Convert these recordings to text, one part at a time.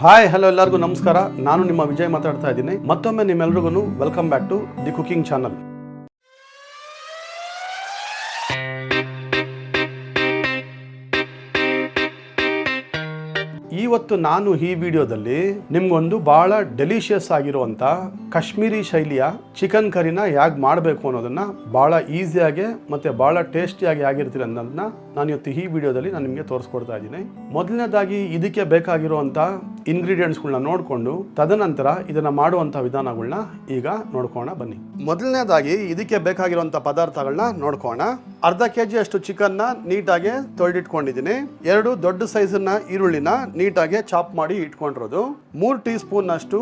Hi hello ಎಲ್ಲರಿಗೂ ನಮಸ್ಕಾರ. ನಾನು ನಿಮ್ಮ ವಿಜಯ್ ಮಾತಾಡ್ತಾ ಇದ್ದೀನಿ. ಮತ್ತೊಮ್ಮೆ ನಿಮ್ಮೆಲ್ರಿಗೂ welcome back to the cooking channel. ಇವತ್ತು ನಾನು ಈ ವಿಡಿಯೋದಲ್ಲಿ ನಿಮ್ಗೊಂದು ಬಹಳ ಡೆಲಿಷಿಯಸ್ ಆಗಿರುವಂತ ಕಾಶ್ಮೀರಿ ಶೈಲಿಯ ಚಿಕನ್ ಕರಿನ ಹೇಗೆ ಮಾಡಬೇಕು ಅನ್ನೋದನ್ನ ಬಹಳ ಈಸಿಯಾಗಿ ಮತ್ತೆ ಬಹಳ ಟೇಸ್ಟಿಯಾಗಿ ಆಗಿರ್ತೀರ ಅನ್ನೋದನ್ನ ನಾನು ಇವತ್ತು ಈ ವಿಡಿಯೋದಲ್ಲಿ ನಾನು ನಿಮಗೆ ತೋರಿಸ್ಕೊಡ್ತಾ ಇದ್ದೀನಿ. ಮೊದಲನೇದಾಗಿ ಇದಕ್ಕೆ ಬೇಕಾಗಿರುವಂತ ಇಂಗ್ರೀಡಿಯೆಂಟ್ಸ್ಗಳನ್ನ ನೋಡಿಕೊಂಡು ತದನಂತರ ಇದನ್ನ ಮಾಡುವಂತ ವಿಧಾನಗಳನ್ನ ಈಗ ನೋಡ್ಕೋಣ ಬನ್ನಿ. ಮೊದಲನೇದಾಗಿ ಇದಕ್ಕೆ ಬೇಕಾಗಿರುವಂತ ಪದಾರ್ಥಗಳನ್ನ ನೋಡ್ಕೋಣ. ಅರ್ಧ ಕೆಜಿ ಅಷ್ಟು ಚಿಕನ್ನ ನೀಟಾಗಿ ತೊಳೆದಿಟ್ಕೊಂಡಿದ್ದೀನಿ. 2 ದೊಡ್ಡ ಸೈಜ್ನ ಈರುಳ್ಳಿನ ನೀಟಾಗಿ ಚಾಪ್ ಮಾಡಿ ಇಟ್ಕೊಂಡಿರೋದು. 3 ಟೀ ಸ್ಪೂನ್ ಅಷ್ಟು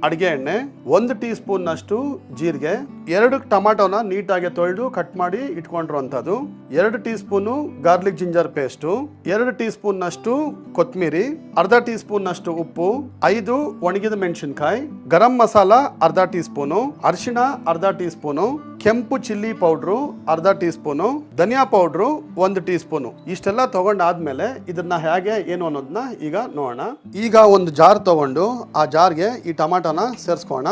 ಅಡಿಗೆ ಎಣ್ಣೆ, 1 ಟೀ ಸ್ಪೂನ್ ಅಷ್ಟು ಜೀರಿಗೆ, 2 ಟೊಮಾಟೋನ ನೀಟಾಗಿ ತೊಳೆದು ಕಟ್ ಮಾಡಿ ಇಟ್ಕೊಂಡಿರುವಂತದ್ದು, 2 tea spoon garlic ginger paste, 2 tea spoon ಅಷ್ಟು ಕೊತ್ತಂಬರಿ, ಅರ್ಧ ಟೀ ಸ್ಪೂನ್ ಅಷ್ಟು ಉಪ್ಪು, 5 ಒಣಗಿದ ಮೆಣಸಿನಕಾಯಿ, ಗರಂ ಮಸಾಲ ಅರ್ಧ ಟೀ ಸ್ಪೂನು, ಅರಿಶಿಣ ಅರ್ಧ ಟೀ ಸ್ಪೂನು, ಕೆಂಪು ಚಿಲ್ಲಿ ಪೌಡ್ರು ಅರ್ಧ ಟೀ ಸ್ಪೂನು, ಧನಿಯಾ ಪೌಡ್ರು 1 ಟೀ ಸ್ಪೂನು. ಇಷ್ಟೆಲ್ಲ ತಗೊಂಡಾದ್ಮೇಲೆ ಇದನ್ನ ಹೇಗೆ ಏನು ಅನ್ನೋದನ್ನ ಈಗ ನೋಡೋಣ. ಈಗ ಒಂದು ಜಾರ್ ತಗೊಂಡು ಆ ಜಾರ್ಗೆ ಈ ಟೊಮಾಟೋನ ಸೇರಿಸ್ಕೋಣ.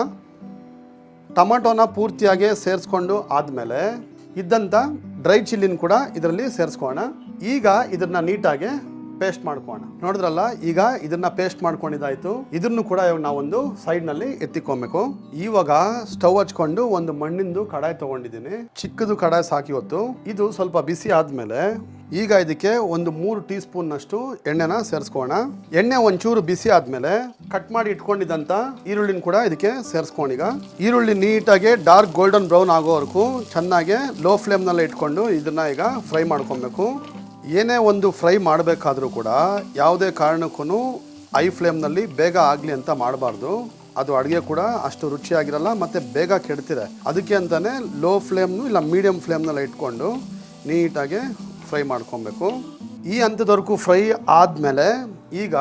ಟೊಮಾಟೋನ ಪೂರ್ತಿಯಾಗಿ ಸೇರಿಸ್ಕೊಂಡು ಆದ್ಮೇಲೆ ಇದ್ದಂತ ಡ್ರೈ ಚಿಲ್ಲಿನ ಕೂಡ ಇದರಲ್ಲಿ ಸೇರಿಸ್ಕೋಣ. ಈಗ ಇದನ್ನ ನೀಟಾಗಿ ಪೇಸ್ಟ್ ಮಾಡ್ಕೋಣ. ನೋಡಿದ್ರಲ್ಲ, ಈಗ ಇದನ್ನ ಪೇಸ್ಟ್ ಮಾಡ್ಕೊಂಡಿದ್ದಾಯ್ತು. ಇದನ್ನು ಕೂಡ ನಾವೊಂದು ಸೈಡ್ ನಲ್ಲಿ ಎತ್ತಿಕೊಬೇಕು. ಇವಾಗ ಸ್ಟವ್ ಹಚ್ಕೊಂಡು ಒಂದು ಮಣ್ಣಿಂದು ಕಡಾಯಿ ತಗೊಂಡಿದ್ದೀನಿ. ಚಿಕ್ಕದು ಕಡಾಯಿ ಸಾಕಿ ಹೊತ್ತು ಇದು ಸ್ವಲ್ಪ ಬಿಸಿ ಆದ್ಮೇಲೆ ಈಗ ಇದಕ್ಕೆ ಒಂದು 3 ಟೀ ಸ್ಪೂನ್ ಅಷ್ಟು ಎಣ್ಣೆನ ಸೇರಿಸ್ಕೋಣ. ಎಣ್ಣೆ ಒಂಚೂರು ಬಿಸಿ ಆದ್ಮೇಲೆ ಕಟ್ ಮಾಡಿ ಇಟ್ಕೊಂಡಿದ್ದಂತ ಈರುಳ್ಳಿನ ಕೂಡ ಇದಕ್ಕೆ ಸೇರಿಸ್ಕೊಂಡೀಗ ಈರುಳ್ಳಿ ನೀಟಾಗಿ ಡಾರ್ಕ್ ಗೋಲ್ಡನ್ ಬ್ರೌನ್ ಆಗೋವರೆಗೂ ಚೆನ್ನಾಗಿ ಲೋ ಫ್ಲೇಮ್ ನಲ್ಲಿ ಇಟ್ಕೊಂಡು ಇದನ್ನ ಈಗ ಫ್ರೈ ಮಾಡ್ಕೊಬೇಕು. ಏನೇ ಒಂದು ಫ್ರೈ ಮಾಡಬೇಕಾದ್ರೂ ಕೂಡ ಯಾವುದೇ ಕಾರಣಕ್ಕೂ ಐ ಫ್ಲೇಮ್ನಲ್ಲಿ ಬೇಗ ಆಗಲಿ ಅಂತ ಮಾಡಬಾರ್ದು. ಅದು ಅಡುಗೆ ಕೂಡ ಅಷ್ಟು ರುಚಿಯಾಗಿರಲ್ಲ ಮತ್ತು ಬೇಗ ಕೆಡ್ತಿದೆ. ಅದಕ್ಕೆ ಅಂತಲೇ ಲೋ ಫ್ಲೇಮ್ನು ಇಲ್ಲ ಮೀಡಿಯಮ್ ಫ್ಲೇಮ್ನಲ್ಲಿ ಇಟ್ಕೊಂಡು ನೀಟಾಗಿ ಫ್ರೈ ಮಾಡ್ಕೊಬೇಕು. ಈ ಹಂತದವರೆಗೂ ಫ್ರೈ ಆದಮೇಲೆ ಈಗ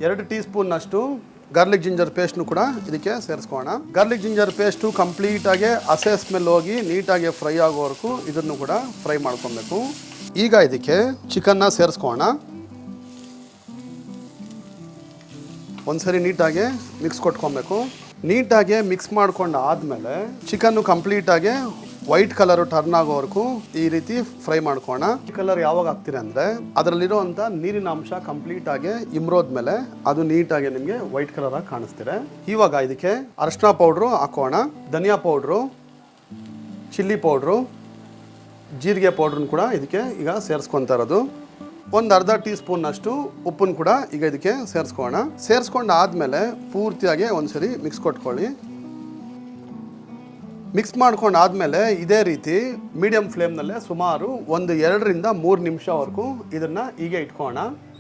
2 ಟೀ ಸ್ಪೂನ್ ಅಷ್ಟು ಗಾರ್ಲಿಕ್ ಜಿಂಜರ್ ಪೇಸ್ಟ್ನು ಕೂಡ ಇದಕ್ಕೆ ಸೇರಿಸ್ಕೋಣ. ಗಾರ್ಲಿಕ್ ಜಿಂಜರ್ ಪೇಸ್ಟು ಕಂಪ್ಲೀಟಾಗಿ ಹಸೆ ಸ್ಮೆಲ್ ಹೋಗಿ ನೀಟಾಗಿ ಫ್ರೈ ಆಗೋವರೆಗೂ ಇದನ್ನು ಕೂಡ ಫ್ರೈ ಮಾಡ್ಕೊಬೇಕು. ಈಗ ಇದಕ್ಕೆ ಚಿಕನ್ನ ಸೇರಿಸ್ಕೋಣ. ಒಂದ್ಸರಿ ನೀಟಾಗಿ ಮಿಕ್ಸ್ ಕೊಟ್ಕೊಬೇಕು. ನೀಟಾಗಿ ಮಿಕ್ಸ್ ಮಾಡ್ಕೊಂಡು ಆದಮೇಲೆ ಚಿಕನ್ನು ಕಂಪ್ಲೀಟಾಗಿ ವೈಟ್ ಕಲರ್ ಟರ್ನ್ ಆಗೋವರೆಗೂ ಈ ರೀತಿ ಫ್ರೈ ಮಾಡ್ಕೋಣ. ಈ ಕಲರ್ ಯಾವಾಗ ಹಾಕ್ತೀರಿ ಅಂದರೆ ಅದರಲ್ಲಿರೋವಂಥ ನೀರಿನ ಅಂಶ ಕಂಪ್ಲೀಟ್ ಆಗಿ ಇಮ್ರೋದ್ಮೇಲೆ ಅದು ನೀಟಾಗಿ ನಿಮಗೆ ವೈಟ್ ಕಲರ್ ಆಗಿ ಕಾಣಿಸ್ತೀರ. ಇವಾಗ ಇದಕ್ಕೆ ಅರಿಶಿನ ಪೌಡ್ರು ಹಾಕೋಣ, ಧನಿಯಾ ಪೌಡ್ರು, ಚಿಲ್ಲಿ ಪೌಡ್ರು, ಜೀರಿಗೆ ಪೌಡ್ರನ್ನ ಕೂಡ ಇದಕ್ಕೆ ಈಗ ಸೇರಿಸ್ಕೊತಾ ಇರೋದು. ಒಂದು ಅರ್ಧ ಟೀ ಸ್ಪೂನ್ ಅಷ್ಟು ಉಪ್ಪನ್ನು ಕೂಡ ಈಗ ಇದಕ್ಕೆ ಸೇರಿಸ್ಕೋಣ. ಸೇರಿಸ್ಕೊಂಡು ಆದಮೇಲೆ ಪೂರ್ತಿಯಾಗಿ ಒಂದ್ಸರಿ ಮಿಕ್ಸ್ ಕೊಟ್ಕೊಳ್ಳಿ. ಮಿಕ್ಸ್ ಮಾಡ್ಕೊಂಡು ಆದಮೇಲೆ ಇದೇ ರೀತಿ ಮೀಡಿಯಂ ಫ್ಲೇಮ್ನಲ್ಲೇ ಸುಮಾರು ಒಂದು 2 ರಿಂದ 3 ನಿಮಿಷವರೆಗೂ ಇದನ್ನು ಹೀಗೆ ಇಟ್ಕೋಣ.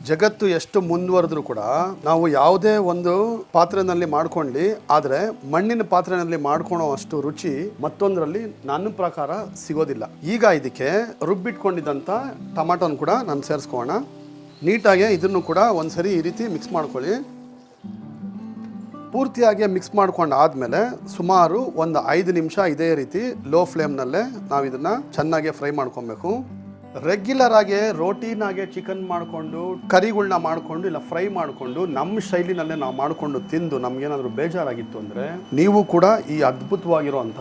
ಜಗತ್ತು ಎಷ್ಟು ಮುಂದುವರೆದ್ರೂ ಕೂಡ ನಾವು ಯಾವುದೇ ಒಂದು ಪಾತ್ರೆನಲ್ಲಿ ಮಾಡ್ಕೊಂಡು ಆದರೆ ಮಣ್ಣಿನ ಪಾತ್ರೆನಲ್ಲಿ ಮಾಡ್ಕೊಳೋ ಅಷ್ಟು ರುಚಿ ಮತ್ತೊಂದರಲ್ಲಿ ನನ್ನ ಪ್ರಕಾರ ಸಿಗೋದಿಲ್ಲ. ಈಗ ಇದಕ್ಕೆ ರುಬ್ಬಿಟ್ಕೊಂಡಿದ್ದಂಥ ಟೊಮಾಟೋನ ಕೂಡ ನಾನು ಸೇರಿಸ್ಕೋಣ. ನೀಟಾಗಿ ಇದನ್ನು ಕೂಡ ಒಂದ್ಸರಿ ಈ ರೀತಿ ಮಿಕ್ಸ್ ಮಾಡ್ಕೊಳ್ಳಿ. ಪೂರ್ತಿಯಾಗಿ ಮಿಕ್ಸ್ ಮಾಡ್ಕೊಂಡು ಆದಮೇಲೆ ಸುಮಾರು ಒಂದು 5 ನಿಮಿಷ ಇದೇ ರೀತಿ ಲೋ ಫ್ಲೇಮ್ನಲ್ಲೇ ನಾವು ಇದನ್ನು ಚೆನ್ನಾಗಿ ಫ್ರೈ ಮಾಡ್ಕೊಬೇಕು. ರೆಗ್ಯುಲರ್ ಆಗಿ ರೋಟೀನಾಗೆ ಚಿಕನ್ ಮಾಡಿಕೊಂಡು ಕರಿಗಳನ್ನ ಮಾಡಿಕೊಂಡು ಇಲ್ಲ ಫ್ರೈ ಮಾಡಿಕೊಂಡು ನಮ್ಮ ಶೈಲಿನಲ್ಲೇ ನಾವು ಮಾಡಿಕೊಂಡು ತಿಂದು ನಮಗೇನಾದರೂ ಬೇಜಾರಾಗಿತ್ತು ಅಂದರೆ ನೀವು ಕೂಡ ಈ ಅದ್ಭುತವಾಗಿರುವಂಥ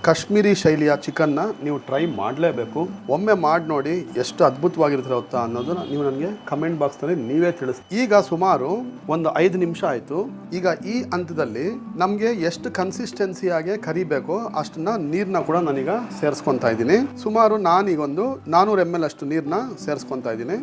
ಕಾಶ್ಮೀರಿ ಶೈಲಿಯ ಚಿಕನ್ನ ನೀವು ಟ್ರೈ ಮಾಡಲೇಬೇಕು. ಒಮ್ಮೆ ಮಾಡಿ ನೋಡಿ ಎಷ್ಟು ಅದ್ಭುತವಾಗಿರ್ತೀರ ಗೊತ್ತಾ ಅನ್ನೋದನ್ನ ನೀವು ನನಗೆ ಕಮೆಂಟ್ ಬಾಕ್ಸ್ನಲ್ಲಿ ನೀವೇ ತಿಳಿಸಿ. ಈಗ ಸುಮಾರು ಒಂದು 5 ನಿಮಿಷ ಆಯಿತು. ಈಗ ಈ ಹಂತದಲ್ಲಿ ನಮಗೆ ಎಷ್ಟು ಕನ್ಸಿಸ್ಟೆನ್ಸಿಯಾಗಿ ಕರಿಬೇಕೋ ಅಷ್ಟನ್ನ ನೀರನ್ನ ಕೂಡ ನಾನೀಗ ಸೇರಿಸ್ಕೊತಾ ಇದ್ದೀನಿ. ಸುಮಾರು ನಾನೀಗೊಂದು 400 ml ಅಷ್ಟು ನೀರನ್ನ ಸೇರಿಸ್ಕೊತಾ ಇದ್ದೀನಿ.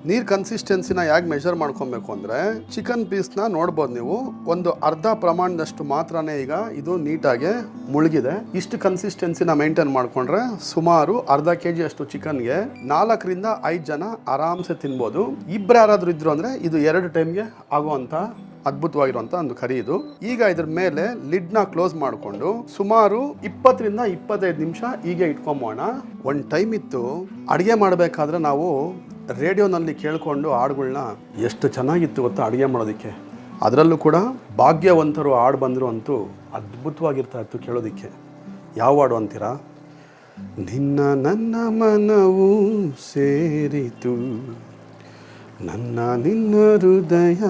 ನೀರು ಕನ್ಸಿಸ್ಟೆನ್ಸಿನ ಹೇಗೆ ಮೆಷರ್ ಮಾಡ್ಕೊಬೇಕು ಅಂದರೆ ಚಿಕನ್ ಪೀಸ್ನ ನೋಡ್ಬೋದು ನೀವು, ಒಂದು ಅರ್ಧ ಪ್ರಮಾಣದಷ್ಟು ಮಾತ್ರನೇ ಈಗ ಇದು ನೀಟಾಗಿ ಮುಳುಗಿದೆ. ಇಷ್ಟು ಕನ್ಸಿಸ್ಟೆನ್ಸಿನ ಮೇಂಟೈನ್ ಮಾಡಿಕೊಂಡ್ರೆ ಸುಮಾರು ಅರ್ಧ ಕೆಜಿ ಅಷ್ಟು ಚಿಕನ್ಗೆ 4 ರಿಂದ 5 ಜನ ಆರಾಮ್ಸೆ ತಿನ್ಬೋದು. ಇಬ್ಬರು ಯಾರಾದರೂ ಇದ್ರು ಅಂದರೆ ಇದು 2 ಟೈಮ್ಗೆ ಆಗುವಂಥ ಅದ್ಭುತವಾಗಿರುವಂಥ ಒಂದು ಕರಿ ಇದು. ಈಗ ಇದ್ರ ಮೇಲೆ ಲಿಡ್ನ ಕ್ಲೋಸ್ ಮಾಡಿಕೊಂಡು ಸುಮಾರು 20 ರಿಂದ 25 ನಿಮಿಷ ಹೀಗೆ ಇಟ್ಕೊಂಬೋಣ. ಒಂದು ಟೈಮ್ ಇತ್ತು ಅಡುಗೆ ಮಾಡಬೇಕಾದ್ರೆ ನಾವು ರೇಡಿಯೋನಲ್ಲಿ ಕೇಳಿಕೊಂಡು ಹಾಡುಗಳನ್ನ ಎಷ್ಟು ಚೆನ್ನಾಗಿತ್ತು ಗೊತ್ತಾ ಅಡುಗೆ ಮಾಡೋದಕ್ಕೆ. ಅದರಲ್ಲೂ ಕೂಡ ಭಾಗ್ಯವಂತರು ಹಾಡು ಬಂದರು ಅಂತೂ ಅದ್ಭುತವಾಗಿರ್ತಾ ಇತ್ತು ಕೇಳೋದಕ್ಕೆ. ಯಾವ ಹಾಡು ಅಂತೀರಾ? ನಿನ್ನ ನನ್ನ ಮನವು ಸೇರಿತು ನನ್ನ ನಿನ್ನ ಹೃದಯ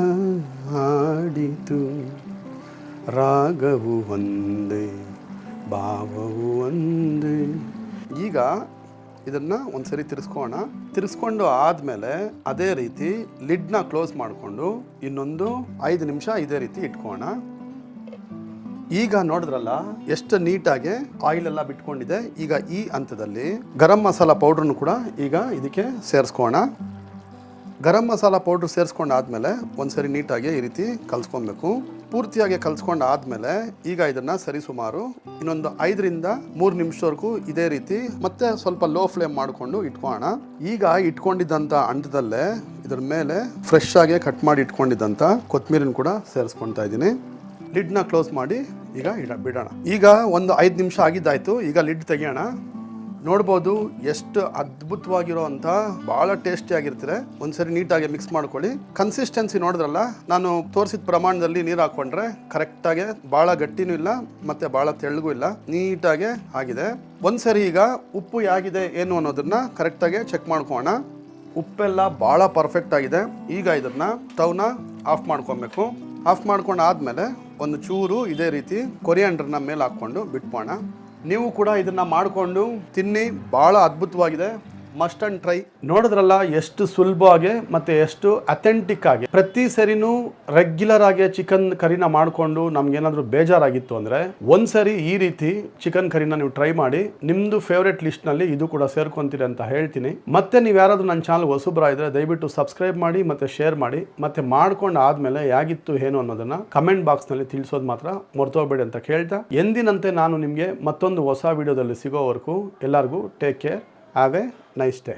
ಹಾಡಿತು, ರಾಗವು ಒಂದೇ ಭಾವವು ಒಂದೇ. ಈಗ ಇದನ್ನು ಒಂದ್ಸರಿ ತಿರ್ಸ್ಕೊಂಡು ಆದಮೇಲೆ ಅದೇ ರೀತಿ ಲಿಡ್ನ ಕ್ಲೋಸ್ ಮಾಡಿಕೊಂಡು ಇನ್ನೊಂದು 5 ನಿಮಿಷ ಇದೇ ರೀತಿ ಇಟ್ಕೋಣ. ಈಗ ನೋಡಿದ್ರಲ್ಲ ಎಷ್ಟು ನೀಟಾಗಿ ಆಯಿಲ್ ಎಲ್ಲ ಬಿಟ್ಕೊಂಡಿದೆ. ಈಗ ಈ ಹಂತದಲ್ಲಿ ಗರಂ ಮಸಾಲ ಪೌಡ್ರನ್ನು ಕೂಡ ಈಗ ಇದಕ್ಕೆ ಸೇರಿಸ್ಕೋಣ. ಗರಂ ಮಸಾಲ ಪೌಡ್ರ್ ಸೇರಿಸ್ಕೊಂಡಾದ್ಮೇಲೆ ಒಂದ್ಸರಿ ನೀಟಾಗಿ ಈ ರೀತಿ ಕಲಿಸ್ಕೊಬೇಕು. ಪೂರ್ತಿಯಾಗಿ ಕಲಿಸ್ಕೊಂಡಾದ್ಮೇಲೆ ಈಗ ಇದನ್ನು ಸರಿಸುಮಾರು ಇನ್ನೊಂದು 5 ರಿಂದ 3 ನಿಮಿಷವರೆಗೂ ಇದೇ ರೀತಿ ಮತ್ತೆ ಸ್ವಲ್ಪ ಲೋ ಫ್ಲೇಮ್ ಮಾಡಿಕೊಂಡು ಇಟ್ಕೋಣ. ಈಗ ಇಟ್ಕೊಂಡಿದ್ದಂಥ ಅಂಟದಲ್ಲೇ ಇದ್ರ ಮೇಲೆ ಫ್ರೆಶ್ ಆಗಿ ಕಟ್ ಮಾಡಿ ಇಟ್ಕೊಂಡಿದ್ದಂಥ ಕೊತ್ತಂಬರಿನ ಕೂಡ ಸೇರಿಸ್ಕೊಳ್ತಾ ಇದ್ದೀನಿ. ಲಿಡ್ನ ಕ್ಲೋಸ್ ಮಾಡಿ ಈಗ ಬಿಡೋಣ. ಈಗ ಒಂದು 5 ನಿಮಿಷ ಆಗಿದ್ದಾಯ್ತು. ಈಗ ಲಿಡ್ ತೆಗಿಯೋಣ. ನೋಡ್ಬೋದು ಎಷ್ಟು ಅದ್ಭುತವಾಗಿರೋ ಅಂಥ ಭಾಳ ಟೇಸ್ಟಿಯಾಗಿರ್ತಾರೆ. ಒಂದ್ಸರಿ ನೀಟಾಗಿ ಮಿಕ್ಸ್ ಮಾಡ್ಕೊಳ್ಳಿ. ಕನ್ಸಿಸ್ಟೆನ್ಸಿ ನೋಡಿದ್ರಲ್ಲ, ನಾನು ತೋರಿಸಿದ ಪ್ರಮಾಣದಲ್ಲಿ ನೀರು ಹಾಕ್ಕೊಂಡ್ರೆ ಕರೆಕ್ಟಾಗಿ ಭಾಳ ಗಟ್ಟಿನೂ ಇಲ್ಲ ಮತ್ತು ಭಾಳ ತೆಳ್ಳಗೂ ಇಲ್ಲ, ನೀಟಾಗೆ ಆಗಿದೆ. ಒಂದ್ಸರಿ ಈಗ ಉಪ್ಪು ಹೇಗಿದೆ ಏನು ಅನ್ನೋದನ್ನ ಕರೆಕ್ಟಾಗಿ ಚೆಕ್ ಮಾಡ್ಕೋಣ. ಉಪ್ಪೆಲ್ಲ ಭಾಳ ಪರ್ಫೆಕ್ಟ್ ಆಗಿದೆ. ಈಗ ಇದನ್ನು ಸ್ಟವ್ನ ಆಫ್ ಮಾಡ್ಕೊಬೇಕು. ಆಫ್ ಮಾಡ್ಕೊಂಡು ಆದಮೇಲೆ ಒಂದು ಚೂರು ಇದೇ ರೀತಿ ಕೊರಿಯಾಂಡರ್ನ ಮೇಲೆ ಹಾಕ್ಕೊಂಡು ಬಿಟ್ಬೋಣ. ನೀವು ಕೂಡ ಇದನ್ನು ಮಾಡಿಕೊಂಡು ತಿನ್ನಿ, ಭಾಳ ಅದ್ಭುತವಾಗಿದೆ. Must and try. ನೋಡಿದ್ರಲ್ಲ ಎಷ್ಟು ಸುಲಭವಾಗಿ ಮತ್ತು ಎಷ್ಟು ಅಥೆಂಟಿಕ್ ಆಗಿ. ಪ್ರತಿ ಸರಿನೂ ರೆಗ್ಯುಲರ್ ಆಗಿ ಚಿಕನ್ ಕರಿನ ಮಾಡಿಕೊಂಡು ನಮ್ಗೇನಾದರೂ ಬೇಜಾರಾಗಿತ್ತು ಅಂದರೆ ಒಂದ್ಸರಿ ಈ ರೀತಿ ಚಿಕನ್ ಕರಿನ ನೀವು ಟ್ರೈ ಮಾಡಿ. ನಿಮ್ಮದು ಫೇವ್ರೆಟ್ ಲಿಸ್ಟ್ನಲ್ಲಿ ಇದು ಕೂಡ ಸೇರ್ಕೊಂತೀರಿ ಅಂತ ಹೇಳ್ತೀನಿ. ಮತ್ತೆ ನೀವು ಯಾರಾದರೂ ನನ್ನ ಚಾನಲ್ ಹೊಸಬ್ರಾಗಿದ್ರೆ ದಯವಿಟ್ಟು ಸಬ್ಸ್ಕ್ರೈಬ್ ಮಾಡಿ ಮತ್ತು ಶೇರ್ ಮಾಡಿ. ಮತ್ತು ಮಾಡ್ಕೊಂಡು ಆದಮೇಲೆ ಹೇಗಿತ್ತು ಏನು ಅನ್ನೋದನ್ನು ಕಮೆಂಟ್ ಬಾಕ್ಸ್ನಲ್ಲಿ ತಿಳಿಸೋದು ಮಾತ್ರ ಮರ್ತೋಗ್ಬೇಡಿ ಅಂತ ಕೇಳ್ತಾ, ಎಂದಿನಂತೆ ನಾನು ನಿಮಗೆ ಮತ್ತೊಂದು ಹೊಸ ವಿಡಿಯೋದಲ್ಲಿ ಸಿಗೋವರೆಗೂ ಎಲ್ಲರಿಗೂ take care. Have A nice day.